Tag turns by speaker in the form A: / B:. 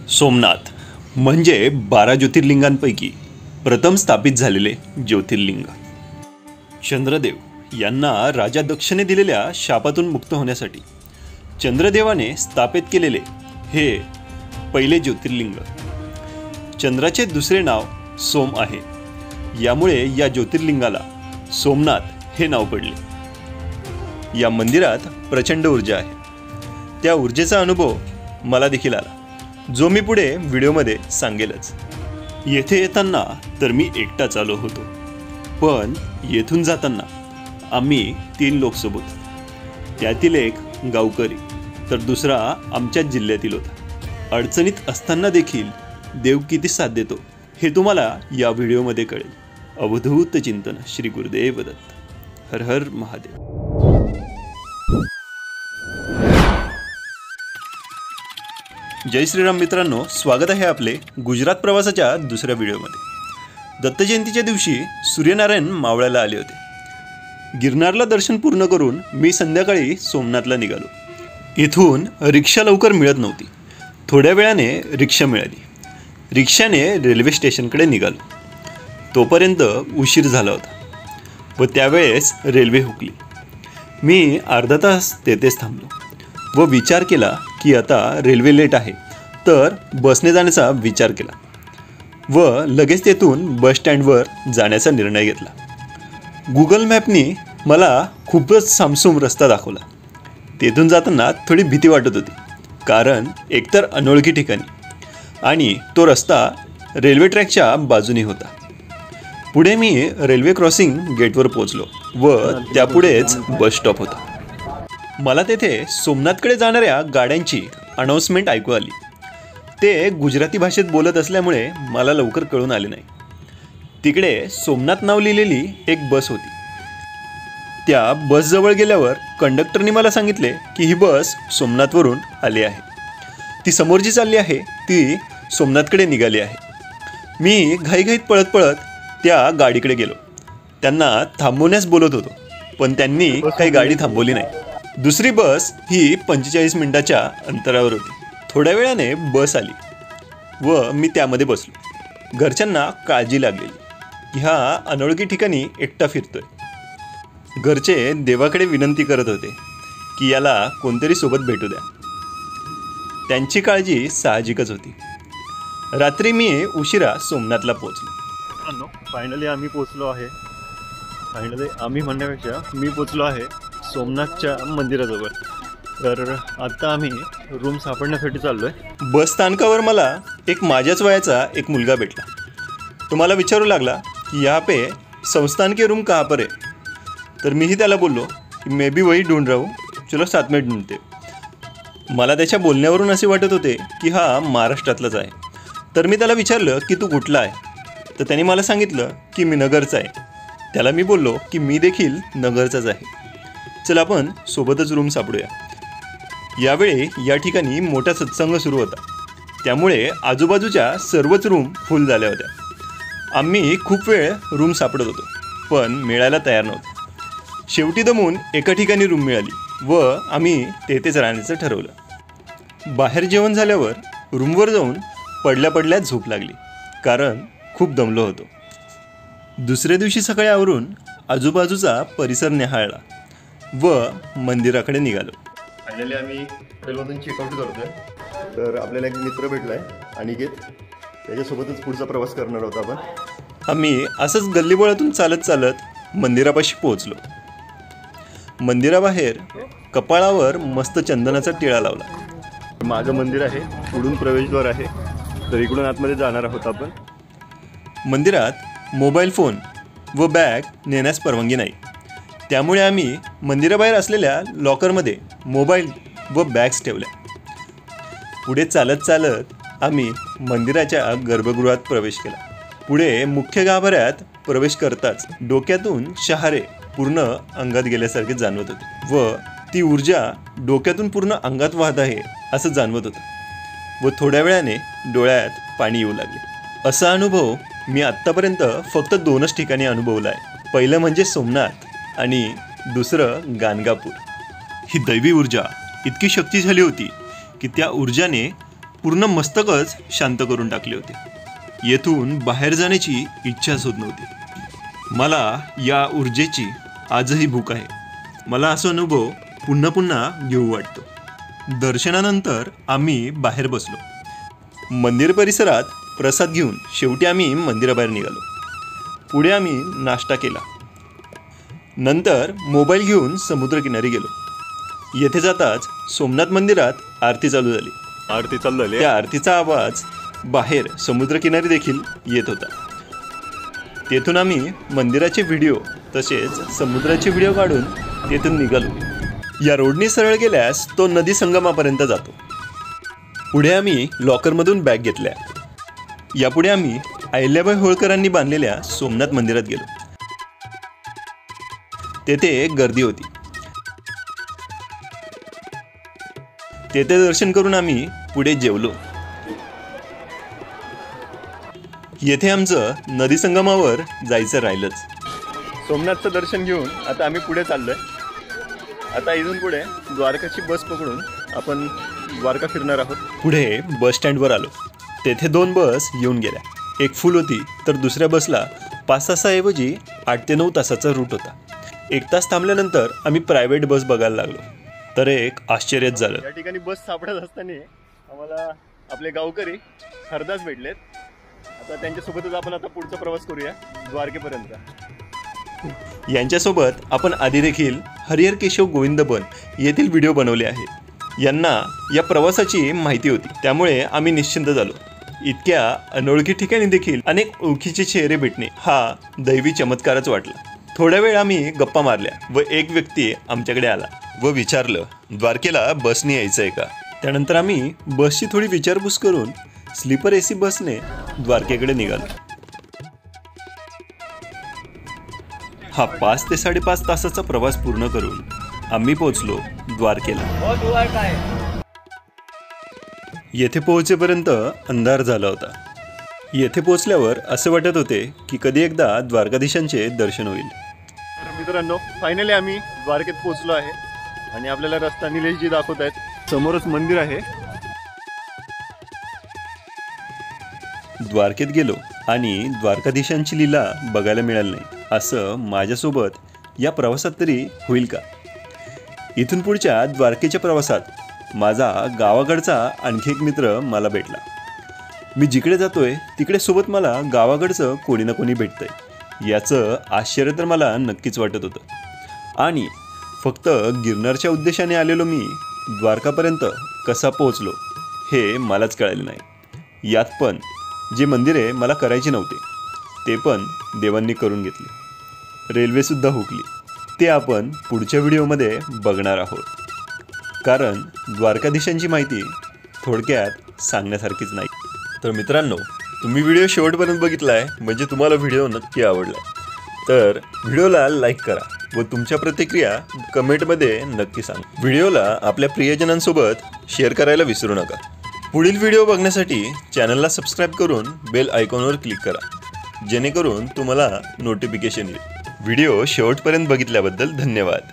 A: सोमनाथ म्हणजे 12 ज्योतिर्लिंगांपैकी प्रथम स्थापित झालेले ज्योतिर्लिंग। चंद्रदेव यांना राजा दक्षने दिलेल्या शापातून मुक्त होण्यासाठी चंद्रदेवाने स्थापित केलेले हे पहिले ज्योतिर्लिंग। चंद्राचे दुसरे नाव सोम आहे, यामुळे या ज्योतिर्लिंगाला सोमनाथ हे नाव पडले। या मंदिरात प्रचंड ऊर्जा आहे, त्या ऊर्जेचा अनुभव मला देखील आला, जो मी पुढे व्हिडिओमध्ये सांगेलच। येथे येताना तर मी एकटाच आलो होतो, पण येथून जाताना आम्ही 3 लोक सोबत, त्यातील एक गावकरी तर दुसरा आमच्याच जिल्ह्यातील होता। अडचणीत असताना देखील देव किती साथ देतो हे तुम्हाला या व्हिडिओमध्ये कळेल। अवधूत चिंतन श्री गुरुदेव दत्त। हर हर महादेव। जय श्रीराम मित्रांनो, स्वागत आहे आपले गुजरात प्रवासाच्या दुसऱ्या व्हिडिओमध्ये। दत्त जयंतीच्या दिवशी सूर्यनारायण मावळाला आले होते। गिरनारला दर्शन पूर्ण करून मी संध्याकाळी सोमनाथला निघालो। इथून रिक्षा लवकर मिळत नव्हती, थोड्या वेळाने रिक्षा मिळाली। रिक्षाने रेल्वे स्टेशनकडे निघालो, तोपर्यंत उशीर झाला होता व त्यावेळेस रेल्वे हुकली। मी अर्धा तास तेथेच थांबलो व विचार केला की आता रेल्वे लेट आहे, तर बसने जाण्याचा विचार केला व लगेच तेथून बस स्टँडवर जाण्याचा निर्णय घेतला। गुगल मॅपनी मला खूपच सामसूम रस्ता दाखवला। तेथून जाताना थोडी भीती वाटत होती, कारण एकतर अनोळखी ठिकाणी आणि तो रस्ता रेल्वे ट्रॅकच्या बाजूने होता। पुढे मी रेल्वे क्रॉसिंग गेटवर पोहोचलो व त्यापुढेच बस स्टॉप होता। मला तेथे सोमनाथकडे जाणाऱ्या गाड्यांची अनाउन्समेंट ऐकू आली। ते गुजराती भाषेत बोलत असल्यामुळे मला लवकर कळून आले नाही। तिकडे सोमनाथ नाव लिहिलेली एक बस होती। त्या बसजवळ गेल्यावर कंडक्टरने मला सांगितले की ही बस सोमनाथवरून आली आहे, ती समोर जी चालली आहे ती सोमनाथकडे निघाली आहे। मी घाईघाईत पळत पळत त्या गाडीकडे गेलो। त्यांना थांबवण्यास बोलत होतो, पण त्यांनी काही गाडी थांबवली नाही। दुसरी बस ही 45 मिनिटाच्या अंतरावर होती। थोड्या वेळाने बस आली व मी त्यामध्ये बसलो। घरच्यांना काळजी लागलेली की हा अनोळखी ठिकाणी एकटा फिरतोय। घरचे देवाकडे विनंती करत होते की याला कोणतरी सोबत भेटू द्या। त्यांची काळजी साहजिकच होती। रात्री मी उशिरा सोमनाथला पोहोचलो।
B: फायनली आम्ही पोचलो आहे। फायनली आम्ही म्हणण्यापेक्षा मी पोचलो आहे सोमनाथच्या मंदिराजवळ। तर आता आम्ही रूम सापडण्यासाठी चाललो आहे।
A: बस स्थानकावर मला एक माझ्याच वयाचा एक मुलगा भेटला। तो मला विचारू लागला की यहाँ पे संस्थान के रूम कहाँ पर है। तर मीही त्याला बोललो की मे बी वही ढूंढ रहा हूँ, चलो साथ में ढूंढते। मला त्याच्या बोलण्यावरून असे वाटत होते की हा महाराष्ट्रातलाच आहे। तर मी त्याला विचारलं की तू कुठला आहे, तर त्याने मला सांगितलं की मी नगरचा आहे। त्याला मी बोललो की मी देखील नगरचाच आहे, चल आपण सोबतच रूम सापडूया। यावेळी या ठिकाणी मोठा सत्संग सुरू होता, त्यामुळे आजूबाजूच्या सर्वच रूम फुल झाल्या होत्या। आम्ही खूप वेळ रूम सापडत होतो, पण मिळायला तयार नव्हतं। शेवटी दमून एका ठिकाणी रूम मिळाली व आम्ही तेथेच राहण्याचं ठरवलं। बाहेर जेवण झाल्यावर रूमवर जाऊन पडल्या पडल्यात झोप लागली, कारण खूप दमलो होतो। दुसऱ्या दिवशी सकाळी आवरून आजूबाजूचा परिसर निहाळला व मंदिराकडे निघालो।
B: फायनली आम्ही हॉटेलमधून चेकआउट करतोय। तर आपल्याला एक मित्र भेटला आहे अनिकेत, त्याच्यासोबतच पुढचा प्रवास करणार होता आपण।
A: आम्ही असंच गल्लीबोळातून चालत चालत मंदिरापाशी पोहोचलो। मंदिराबाहेर कपाळावर मस्त चंदनाचा टिळा लावला।
B: मागं मंदिर आहे, पुढून प्रवेशद्वार आहे, तर इकडून आतमध्ये जाणार आहोत आपण।
A: मंदिरात मोबाईल फोन व बॅग नेण्यास परवानगी नाही, त्यामुळे आम्ही मंदिराबाहेर असलेल्या लॉकरमध्ये मोबाईल व बॅग्स ठेवल्या। पुढे चालत चालत आम्ही मंदिराच्या गर्भगृहात प्रवेश केला। पुढे मुख्य गाभाऱ्यात प्रवेश करताच डोक्यातून शहारे पूर्ण अंगात गेल्यासारखे जाणवत होते व ती ऊर्जा डोक्यातून पूर्ण अंगात वाहत आहे असं जाणवत होतं व थोड्या वेळाने डोळ्यात पाणी येऊ लागले। असा अनुभव मी आत्तापर्यंत फक्त 2च ठिकाणी अनुभवला आहे। पहिलं म्हणजे सोमनाथ आणि दुसरं गाणगापूर। ही दैवी ऊर्जा इतकी शक्ती झाली होती की त्या ऊर्जाने पूर्ण मस्तकच शांत करून टाकले होते. येथून बाहेर जाण्याची इच्छाच होत नव्हती. मला या ऊर्जेची आजही भूक आहे. मला असा अनुभव पुन्हा पुन्हा घेऊ वाटतो. दर्शनानंतर आम्ही बाहेर बसलो. मंदिर परिसरात प्रसाद घेऊन शेवटी आम्ही मंदिराबाहेर निघालो. पुढे आम्ही नाश्ता केला. नंतर मोबाईल घेऊन समुद्रकिनारी गेलो. येथे जाताच सोमनाथ मंदिरात आरती चालू झाली.
B: आरती चालू झाली.
A: त्या आरतीचा आवाज बाहेर समुद्रकिनारी देखील येत होता. तेथून आम्ही मंदिराचे व्हिडिओ तसेच समुद्राचे व्हिडिओ काढून तेथून निघालो. या रोडने सरळ गेल्यास तो नदी संगमापर्यंत जातो. पुढे आम्ही लॉकरमधून बॅग घेतल्या. यापुढे आम्ही अहिल्याबाई होळकरांनी बांधलेल्या सोमनाथ मंदिरात गेलो. तेथे गर्दी होती. तेथे दर्शन करून आम्ही पुढे जेवलो. येथे आमचं नदी संगमावर जायचं राहिलंच.
B: सोमनाथचं दर्शन घेऊन आता आम्ही पुढे चाललोय. आता इथून पुढे द्वारकाची बस पकडून आपण द्वारका फिरणार आहोत.
A: पुढे बस स्टँडवर आलो. तेथे 2 बस येऊन गेल्या. एक फुल होती तर दुसऱ्या बसला 5 तासाऐवजी 8 ते 9 तासाचा रूट होता. 1 तास थांबल्यानंतर आम्ही प्रायव्हेट बस बघायला लागलो. तर एक आश्चर्यच झालं.
B: या ठिकाणी बस सापडत असताना आम्हाला आपले गावकरी हरदास भेटलेत. आता त्यांच्यासोबतच आपण आता पुढचा प्रवास करूया द्वारकेपर्यंत.
A: यांच्यासोबत आपण आधी देखील हरिहर केशव गोविंद बन येथील व्हिडिओ बनवले आहेत. यांना या प्रवासाची माहिती होती, त्यामुळे आम्ही निश्चिंत झालो. इतक्या अनोळखी ठिकाणी देखील अनेक ओळखीचे चेहरे भेटणे हा दैवी चमत्कारच वाटला. थोड्या वेळ आम्ही गप्पा मारल्या व एक व्यक्ती आमच्याकडे आला व विचारलं, द्वारकेला बसने यायचं आहे का? त्यानंतर आम्ही बसची थोडी विचारपूस करून स्लीपर AC बसने द्वारकेकडे निघालो. हा 5 ते 5.5 तासाचा प्रवास पूर्ण करून आम्ही पोहोचलो द्वारकेला. येथे पोहोचेपर्यंत अंधार झाला होता. येथे पोहोचल्यावर असे वाटत होते की कधी एकदा द्वारकाधीशांचे दर्शन होईल.
B: तर मित्रांनो, फायनली आम्ही द्वारकेत पोहोचलो आहे आणि आपल्याला रस्ता निलेशजी दाखवत आहेत. समोरच मंदिर आहे.
A: द्वारकेत गेलो आणि द्वारकाधीशांची लीला बघायला मिळाली नाही असं माझ्यासोबत या प्रवासात तरी होईल का? इथून पुढच्या द्वारकेच्या प्रवासात माझा गावाकडचा आणखी एक मित्र मला भेटला. मी जिकडे जातोय तिकडे सोबत मला गावाकडचं कोणी ना कोणी भेटतंय याचं आश्चर्य तर मला नक्कीच वाटत होतं. आणि फक्त गिरनारच्या उद्देशाने आलेलो मी द्वारकापर्यंत कसा पोहोचलो हे मलाच कळालं नाही. यात पण जे मंदिरे मला करायची नव्हते ते पण देवांनी करून घेतले. रेल्वेसुद्धा हुकली. ते आपण पुढच्या व्हिडिओमध्ये बघणार आहोत. कारण द्वारकाधीशांची माहिती थोडक्यात सांगण्यासारखीच नाही. तर मित्रांनो, तुम्ही व्हिडिओ शेवटपर्यंत बघितला आहे म्हणजे तुम्हाला व्हिडिओ नक्की आवडला. तर व्हिडिओला लाईक करा व तुमच्या प्रतिक्रिया कमेंटमध्ये नक्की सांगा. व्हिडिओला आपल्या प्रियजनांसोबत शेअर करायला विसरू नका. पुढील व्हिडिओ बघण्यासाठी चॅनलला सबस्क्राईब करून बेल आयकॉनवर क्लिक करा जेणेकरून तुम्हाला नोटिफिकेशन येईल. व्हिडिओ शेवटपर्यंत बघितल्याबद्दल धन्यवाद.